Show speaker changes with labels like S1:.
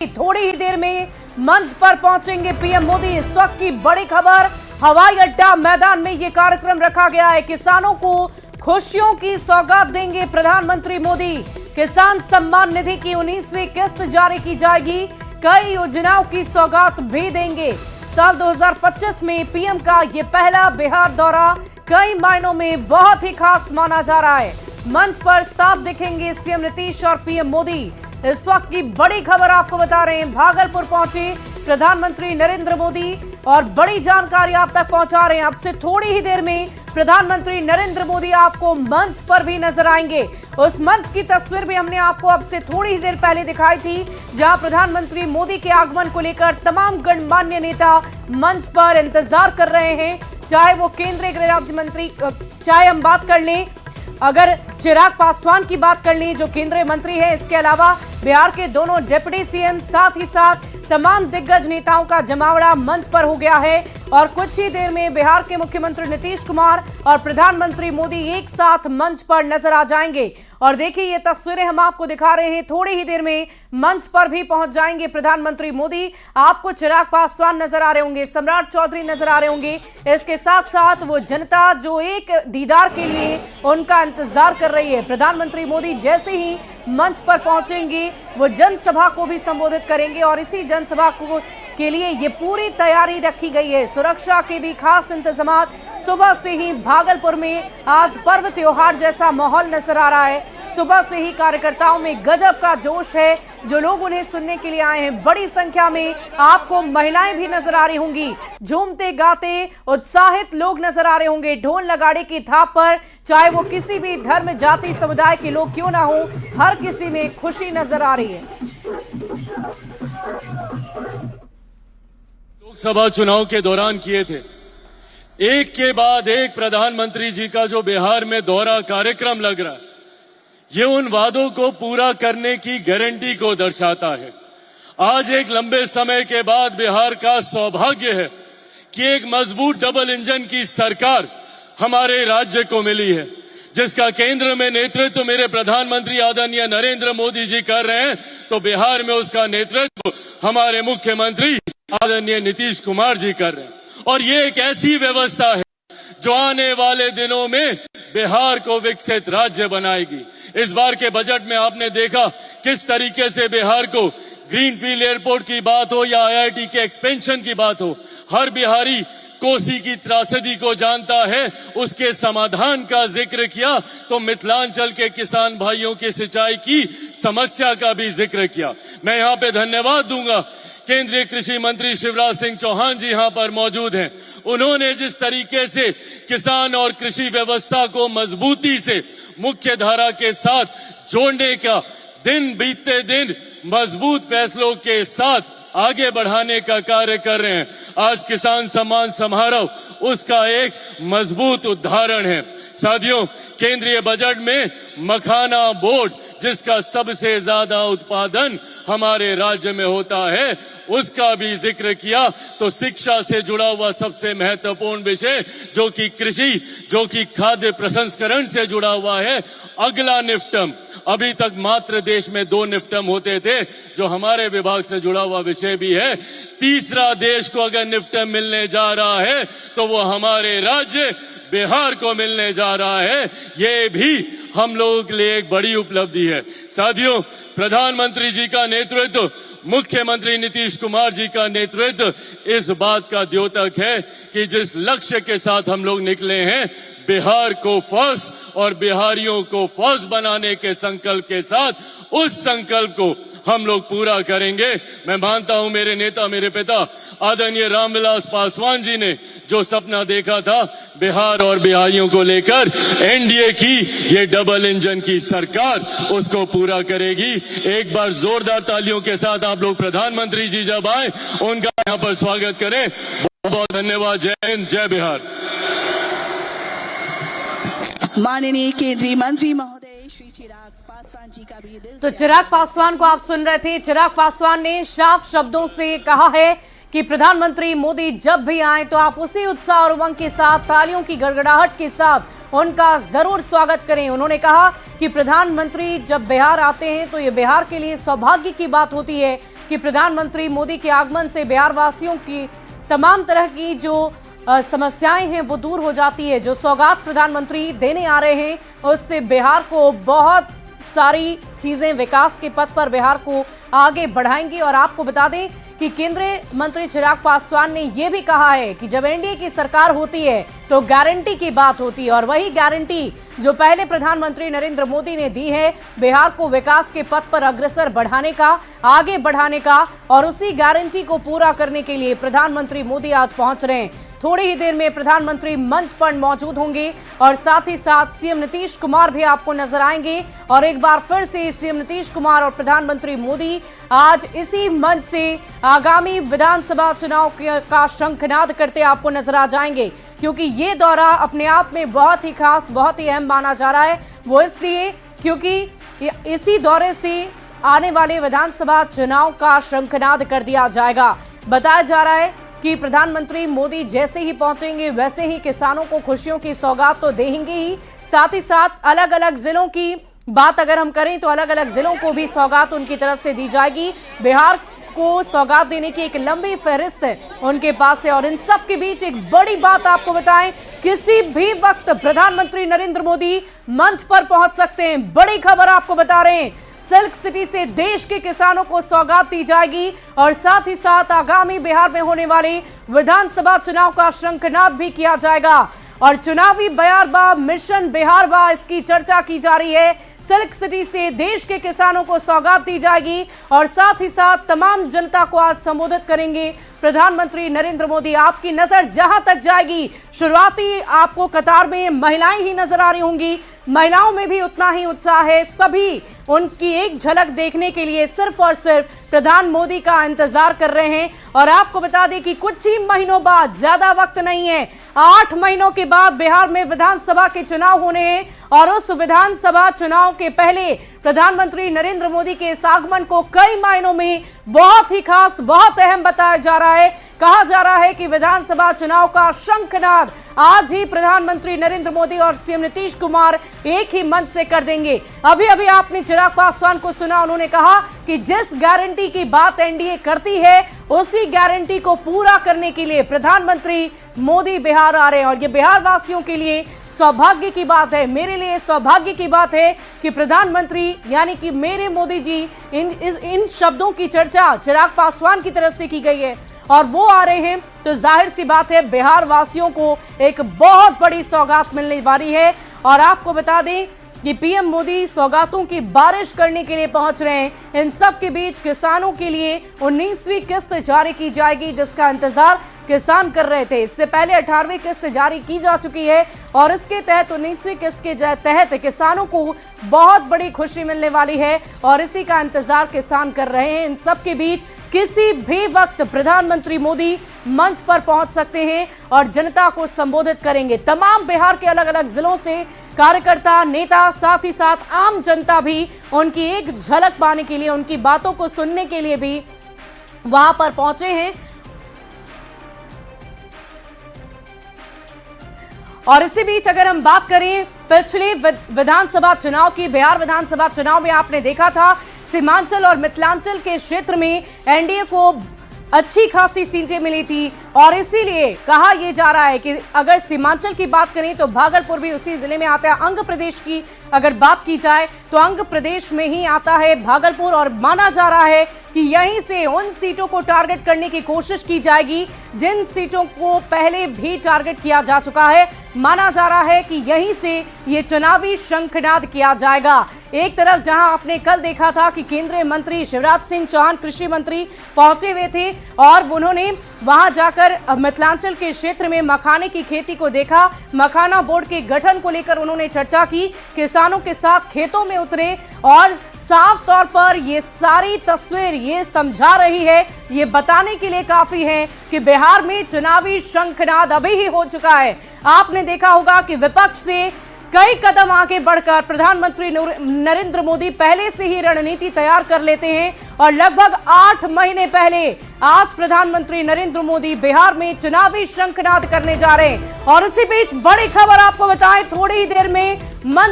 S1: थोड़ी ही देर में मंच पर पहुंचेंगे पीएम मोदी। इस वक्त की बड़ी खबर, हवाई अड्डा मैदान में ये कार्यक्रम रखा गया है। किसानों को खुशियों की सौगात देंगे प्रधानमंत्री मोदी। किसान सम्मान निधि की 19वीं किस्त जारी की जाएगी। कई योजनाओं की सौगात भी देंगे। साल 2025 में पीएम का ये पहला बिहार दौरा कई मायनों में बहुत ही खास माना जा रहा है। मंच पर साथ दिखेंगे सीएम नीतीश और पीएम मोदी। इस वक्त की बड़ी खबर आपको बता रहे हैं, भागलपुर पहुंचे प्रधानमंत्री नरेंद्र मोदी और बड़ी जानकारी आप तक पहुंचा रहे हैं। अब से थोड़ी ही देर में प्रधानमंत्री नरेंद्र मोदी आपको मंच पर भी नजर आएंगे। उस मंच की तस्वीर भी हमने आपको अब से थोड़ी ही देर पहले दिखाई थी, जहां प्रधानमंत्री मोदी के आगमन को लेकर तमाम गणमान्य नेता मंच पर इंतजार कर रहे हैं। चाहे वो केंद्रीय गृह राज्य मंत्री, चाहे हम बात कर लें अगर चिराग पासवान की बात कर लें जो केंद्रीय मंत्री है, इसके अलावा बिहार के दोनों डिप्टी सीएम, साथ ही साथ तमाम दिग्गज नेताओं का जमावड़ा मंच पर हो गया है। और कुछ ही देर में बिहार के मुख्यमंत्री नीतीश कुमार और प्रधानमंत्री मोदी एक साथ मंच पर नजर आ जाएंगे। और देखिए ये तस्वीरें हम आपको दिखा रहे हैं, थोड़ी ही देर में मंच पर भी पहुंच जाएंगे प्रधानमंत्री मोदी। आपको चिराग पासवान नजर आ रहे होंगे, सम्राट चौधरी नजर आ रहे होंगे। इसके साथ साथ वो जनता जो एक दीदार के लिए उनका इंतजार कर रही है। प्रधानमंत्री मोदी जैसे ही मंच पर पहुंचेंगे वो जनसभा को भी संबोधित करेंगे और इसी जनसभा के लिए ये पूरी तैयारी रखी गई है। सुरक्षा के भी खास इंतजाम। सुबह से ही भागलपुर में आज पर्व त्योहार जैसा माहौल नजर आ रहा है। सुबह से ही कार्यकर्ताओं में गजब का जोश है। जो लोग उन्हें सुनने के लिए आए हैं, बड़ी संख्या में आपको महिलाएं भी नजर आ रही होंगी। झूमते गाते उत्साहित लोग नजर आ रहे होंगे ढोल नगाड़े की थाप पर। चाहे वो किसी भी धर्म जाति समुदाय के लोग क्यों ना हो, हर किसी में खुशी नजर आ रही है।
S2: लोकसभा चुनाव के दौरान किए थे, एक के बाद एक प्रधानमंत्री जी का जो बिहार में दौरा कार्यक्रम लग रहा है, ये उन वादों को पूरा करने की गारंटी को दर्शाता है। आज एक लंबे समय के बाद बिहार का सौभाग्य है कि एक मजबूत डबल इंजन की सरकार हमारे राज्य को मिली है, जिसका केंद्र में नेतृत्व मेरे प्रधानमंत्री आदरणीय नरेंद्र मोदी जी कर रहे हैं, तो बिहार में उसका नेतृत्व हमारे मुख्यमंत्री आदरणीय नीतीश कुमार जी कर रहे हैं। और ये एक ऐसी व्यवस्था है जो आने वाले दिनों में बिहार को विकसित राज्य बनाएगी। इस बार के बजट में आपने देखा किस तरीके से बिहार को ग्रीनफील्ड एयरपोर्ट की बात हो या आईआईटी के एक्सपेंशन की बात हो, हर बिहारी कोसी की त्रासदी को जानता है, उसके समाधान का जिक्र किया, तो मिथिलांचल के किसान भाइयों की सिंचाई की समस्या का भी जिक्र किया। मैं यहाँ पे धन्यवाद दूंगा, केंद्रीय कृषि मंत्री शिवराज सिंह चौहान जी यहाँ पर मौजूद हैं। उन्होंने जिस तरीके से किसान और कृषि व्यवस्था को मजबूती से मुख्य धारा के साथ जोड़ने का, दिन बीतते दिन मजबूत फैसलों के साथ आगे बढ़ाने का कार्य कर रहे हैं। आज किसान सम्मान समारोह उसका एक मजबूत उदाहरण है। साथियों, केंद्रीय बजट में मखाना बोर्ड, जिसका सबसे ज्यादा उत्पादन हमारे राज्य में होता है, उसका भी जिक्र किया। तो शिक्षा से जुड़ा हुआ सबसे महत्वपूर्ण विषय जो कि कृषि, जो कि खाद्य प्रसंस्करण से जुड़ा हुआ है, अगला निफ्टम। अभी तक मात्र देश में 2 निफ्टम होते थे, जो हमारे विभाग से जुड़ा हुआ विषय भी है। तीसरा देश को अगर निफ्टम मिलने जा रहा है तो वो हमारे राज्य बिहार को मिलने जा रहा है। ये भी हम लोगों के लिए एक बड़ी उपलब्धि है। साथियों, प्रधानमंत्री जी का नेतृत्व, मुख्यमंत्री नीतीश कुमार जी का नेतृत्व इस बात का द्योतक है कि जिस लक्ष्य के साथ हम लोग निकले हैं, बिहार को फर्स्ट और बिहारियों को फर्स्ट बनाने के संकल्प के साथ, उस संकल्प को हम लोग पूरा करेंगे। मैं मानता हूं मेरे नेता, मेरे पिता आदरणीय रामविलास पासवान जी ने जो सपना देखा था बिहार और बिहारियों को लेकर, एनडीए की ये डबल इंजन की सरकार उसको पूरा करेगी। एक बार जोरदार तालियों के साथ आप लोग प्रधानमंत्री जी जब आए, उनका यहाँ पर स्वागत करें। बहुत बहुत धन्यवाद। जय हिंद, जय बिहार।
S3: माननीय केंद्रीय मंत्री महोदय श्री चिराग पासवान जी का भी दिल
S1: तो चिराग पासवान को आप सुन रहे थे। चिराग पासवान ने साफ शब्दों से कहा है कि प्रधानमंत्री मोदी जब भी आए तो आप उसी उत्साह और उमंग के साथ, तालियों की गड़गड़ाहट के साथ उनका जरूर स्वागत करें। उन्होंने कहा कि प्रधानमंत्री जब बिहार आते हैं तो ये बिहार के लिए सौभाग्य की बात होती है कि प्रधानमंत्री मोदी के आगमन से बिहार वासियों की तमाम तरह की जो समस्याएं हैं वो दूर हो जाती है। जो सौगात प्रधानमंत्री देने आ रहे हैं उससे बिहार को बहुत सारी चीजें विकास के पथ पर बिहार को आगे बढ़ाएंगी। और आपको बता दें कि केंद्रीय मंत्री चिराग पासवान ने यह भी कहा है कि जब एनडीए की सरकार होती है तो गारंटी की बात होती है, और वही गारंटी जो पहले प्रधानमंत्री नरेंद्र मोदी ने दी है बिहार को विकास के पथ पर अग्रसर बढ़ाने का, आगे बढ़ाने का, और उसी गारंटी को पूरा करने के लिए प्रधानमंत्री मोदी आज पहुंच रहे हैं। थोड़ी ही देर में प्रधानमंत्री मंच पर मौजूद होंगे और साथ ही साथ सीएम नीतीश कुमार भी आपको नजर आएंगे। और एक बार फिर से सीएम नीतीश कुमार और प्रधानमंत्री मोदी आज इसी मंच से आगामी विधानसभा चुनाव का शंखनाद करते आपको नजर आ जाएंगे, क्योंकि ये दौरा अपने आप में बहुत ही खास, बहुत ही अहम माना जा रहा है। वो इसलिए क्योंकि इसी दौरे से आने वाले विधानसभा चुनाव का शंखनाद कर दिया जाएगा। बताया जा रहा है कि प्रधानमंत्री मोदी जैसे ही पहुंचेंगे वैसे ही किसानों को खुशियों की सौगात तो देंगे ही, साथ ही साथ अलग अलग जिलों की बात अगर हम करें तो अलग अलग जिलों को भी सौगात उनकी तरफ से दी जाएगी। बिहार को सौगात देने की एक लंबी फहरिस्त उनके पास है। और इन सब के बीच एक बड़ी बात आपको बताएं, किसी भी वक्त प्रधानमंत्री नरेंद्र मोदी मंच पर पहुंच सकते हैं। बड़ी खबर आपको बता रहे हैं, सिल्क सिटी से देश के किसानों को सौगात दी जाएगी और साथ ही साथ आगामी बिहार में होने वाले विधानसभा चुनाव का शंखनाद भी किया जाएगा। और चुनावी बयारबा मिशन बिहारबा इसकी चर्चा की जा रही है। सिल्क सिटी से देश के किसानों को सौगात दी जाएगी और साथ ही साथ तमाम जनता को आज संबोधित करेंगे प्रधानमंत्री नरेंद्र मोदी। आपकी नजर जहां तक जाएगी, शुरुआती आपको कतार में महिलाएं ही नजर आ रही होंगी। महिलाओं में भी उतना ही उत्साह है, सभी उनकी एक झलक देखने के लिए सिर्फ और सिर्फ प्रधान मोदी का इंतजार कर रहे हैं। और आपको बता दें कि कुछ ही महीनों बाद, ज्यादा वक्त नहीं है, 8 महीनों के बाद बिहार में विधानसभा के चुनाव होने हैं। और उस विधानसभा चुनाव के पहले प्रधानमंत्री नरेंद्र मोदी के इस आगमन को कई मायनों में बहुत ही खास, बहुत अहम बताया जा रहा है। कहा जा रहा है कि विधानसभा चुनाव का शंखनाद आज ही प्रधानमंत्री नरेंद्र मोदी और सीएम नीतीश कुमार एक ही मंच से कर देंगे। अभी अभी आपने चिराग पासवान को सुना, उन्होंने कहा कि जिस गारंटी की बात एनडीए करती है उसी गारंटी को पूरा करने के लिए प्रधानमंत्री मोदी बिहार आ रहे हैं। और ये बिहार वासियों के लिए सौभाग्य की बात है, मेरे लिए सौभाग्य की बात है कि प्रधानमंत्री यानी कि मेरे मोदी जी, इन शब्दों की चर्चा चिराग पासवान की तरफ से की गई है और वो आ रहे हैं, तो जाहिर सी बात है बिहार वासियों को एक बहुत बड़ी सौगात मिलने वाली है। और आपको बता दें कि पीएम मोदी सौगातों की बारिश करने के लिए पहुंच रहे हैं। इन सब के बीच किसानों के लिए 19वीं किस्त जारी की जाएगी, जिसका इंतजार किसान कर रहे थे। इससे पहले 18वीं किस्त जारी की जा चुकी है और इसके तहत 19वीं किस्त के तहत किसानों को बहुत बड़ी खुशी मिलने वाली है और इसी का इंतजार किसान कर रहे हैं। इन सब के बीच किसी भी वक्त प्रधानमंत्री मोदी मंच पर पहुंच सकते हैं और जनता को संबोधित करेंगे। तमाम बिहार के अलग अलग जिलों से कार्यकर्ता, नेता, साथ ही साथ आम जनता भी उनकी एक झलक पाने के लिए, उनकी बातों को सुनने के लिए भी वहां पर पहुंचे हैं। और इसी बीच अगर हम बात करें पिछले विधानसभा चुनाव की, बिहार विधानसभा चुनाव में आपने देखा था सीमांचल और मिथिलांचल के क्षेत्र में एनडीए को अच्छी खासी सीटें मिली थी। और इसीलिए कहा यह जा रहा है कि अगर सीमांचल की बात करें तो भागलपुर भी उसी जिले में आता है। अंग प्रदेश की अगर बात की जाए तो अंग प्रदेश में ही आता है भागलपुर और माना जा रहा है कि यहीं से उन सीटों को टारगेट करने की कोशिश की जाएगी जिन सीटों को पहले भी टारगेट किया जा चुका है। माना जा रहा है कि यहीं से ये चुनावी शंखनाद किया जाएगा। एक तरफ जहां आपने कल देखा था कि केंद्रीय मंत्री शिवराज सिंह चौहान, कृषि मंत्री, पहुंचे हुए थे और उन्होंने वहां जाकर मिथिलांचल के क्षेत्र में मखाने की खेती को देखा, मखाना बोर्ड के गठन को लेकर उन्होंने चर्चा की, किसानों के साथ खेतों में उतरे और साफ तौर पर ये सारी तस्वीर ये समझा रही है, ये बताने के लिए काफी है कि बिहार में चुनावी शंखनाद अभी ही हो चुका है। आपने देखा होगा कि विपक्ष से कई कदम आगे बढ़कर प्रधानमंत्री नरेंद्र मोदी पहले से ही रणनीति तैयार कर लेते हैं और लगभग 8 महीने पहले आज प्रधानमंत्री नरेंद्र मोदी बिहार में चुनावी शंखनाद करने जा रहे हैं। और इसी बीच बड़ी खबर आपको बताएं, थोड़ी ही देर में